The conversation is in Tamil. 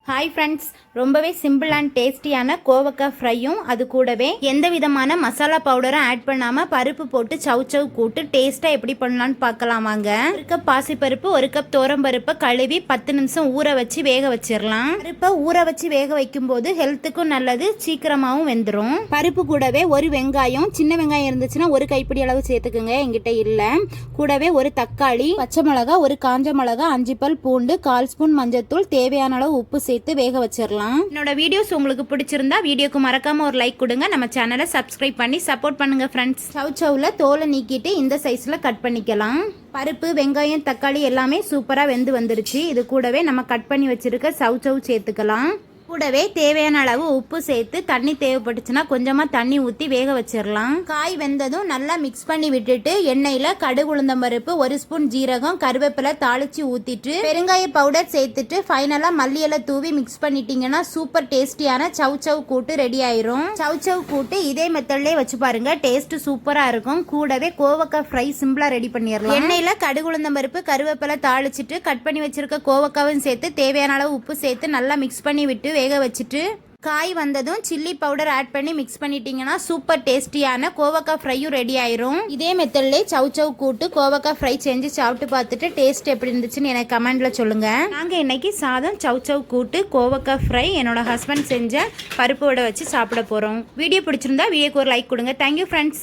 ஹாய் ஃப்ரெண்ட்ஸ், ரொம்பவே சிம்பிள் அண்ட் டேஸ்டியான கோவக்காய் ஃப்ரையும் அது கூடவே எந்த விதமான மசாலா பவுடரும் ஆட் பண்ணாமல் பருப்பு போட்டு சவ் கூட்டு டேஸ்ட்டாக எப்படி பண்ணலான்னு பார்க்கலாம் வாங்க. ஒரு கப் பாசிப்பருப்பு, ஒரு கப் பருப்பை கழுவி 10 நிமிஷம் ஊற வச்சு வேக வச்சிடலாம். பருப்பை ஊற வச்சு வேக வைக்கும் போது ஹெல்த்துக்கும் நல்லது, சீக்கிரமாகவும் வெந்துடும். பருப்பு கூடவே ஒரு வெங்காயம், சின்ன வெங்காயம் இருந்துச்சுன்னா ஒரு கைப்பிடி அளவு சேர்த்துக்குங்க, எங்கிட்ட இல்லை. கூடவே ஒரு தக்காளி, பச்சை மிளகா, ஒரு காஞ்ச மிளகா, 5 பல் பூண்டு, 1/4 ஸ்பூன் மஞ்சத்தூள், தேவையான அளவு உப்பு சேர்த்து வேக வச்சிடலாம். என்னோட வீடியோஸ் உங்களுக்கு பிடிச்சிருந்தா வீடியோக்கு மறக்காம ஒரு லைக் கொடுங்க. நம்ம சேனலை சப்ஸ்கிரைப் பண்ணி சப்போர்ட் பண்ணுங்க ஃப்ரெண்ட்ஸ். சவுச்சவுல தோலை நீக்கிட்டு இந்த சைஸ்ல கட் பண்ணிக்கலாம். பருப்பு, வெங்காயம், தக்காளி எல்லாமே சூப்பரா வெந்து வந்துருச்சு. இது கூடவே நம்ம கட் பண்ணி வச்சிருக்க சவுச்சவு சேர்த்துக்கலாம். கூடவே தேவையான அளவு உப்பு சேர்த்து தண்ணி தேவைப்பட்டுச்சுன்னா கொஞ்சமாக தண்ணி ஊற்றி வேக வச்சிடலாம். காய் வெந்ததும் நல்லா மிக்ஸ் பண்ணி விட்டுட்டு எண்ணெயில் கடுகு, உளுந்தம் பருப்பு, 1 ஸ்பூன் ஜீரகம், கருவேப்பிலை தாளிச்சு ஊற்றிட்டு பெருங்காய பவுடர் சேர்த்துட்டு ஃபைனலாக மல்லியலை தூவி மிக்ஸ் பண்ணிட்டீங்கன்னா சூப்பர் டேஸ்டியான சவ் கூட்டு ரெடி ஆயிரும். சவ் கூட்டு இதே மெத்தட்லேயே வச்சு பாருங்க, டேஸ்ட் சூப்பராக இருக்கும். கூடவே கோவக்காய் ஃப்ரை சிம்பிளாக ரெடி பண்ணிடலாம். எண்ணெயில் கடுகு, உளுந்தம் பருப்பு, கருவேப்பிலை தாளிச்சிட்டு கட் பண்ணி வச்சிருக்க கோவக்காவும் சேர்த்து தேவையான அளவு உப்பு சேர்த்து நல்லா மிக்ஸ் பண்ணி விட்டு வேக வச்சுட்டு காய் வந்ததும் சில்லி பவுடர் ஆட் பண்ணி மிக்ஸ் பண்ணிட்டீங்கன்னா சூப்பர் டேஸ்டியான கோவக்காய் ஃப்ரையும் ரெடி ஆயிரும். இதே மெத்தட்லேயே சவ் கூட்டு கோவக்காய் ஃப்ரை செஞ்சு சாப்பிட்டு பார்த்துட்டு டேஸ்ட் எப்படி இருந்துச்சுன்னு எனக்கு கமெண்ட்ல சொல்லுங்க. நாங்கள் இன்னைக்கு சாதம், சவ் கூட்டு, கோவக்காய் ஃப்ரை என்னோட ஹஸ்பண்ட் செஞ்ச பருப்பு வடை வச்சு சாப்பிட போறோம். வீடியோ பிடிச்சிருந்தா வீடியோக்கு ஒரு லைக் கொடுங்க. Thank you friends.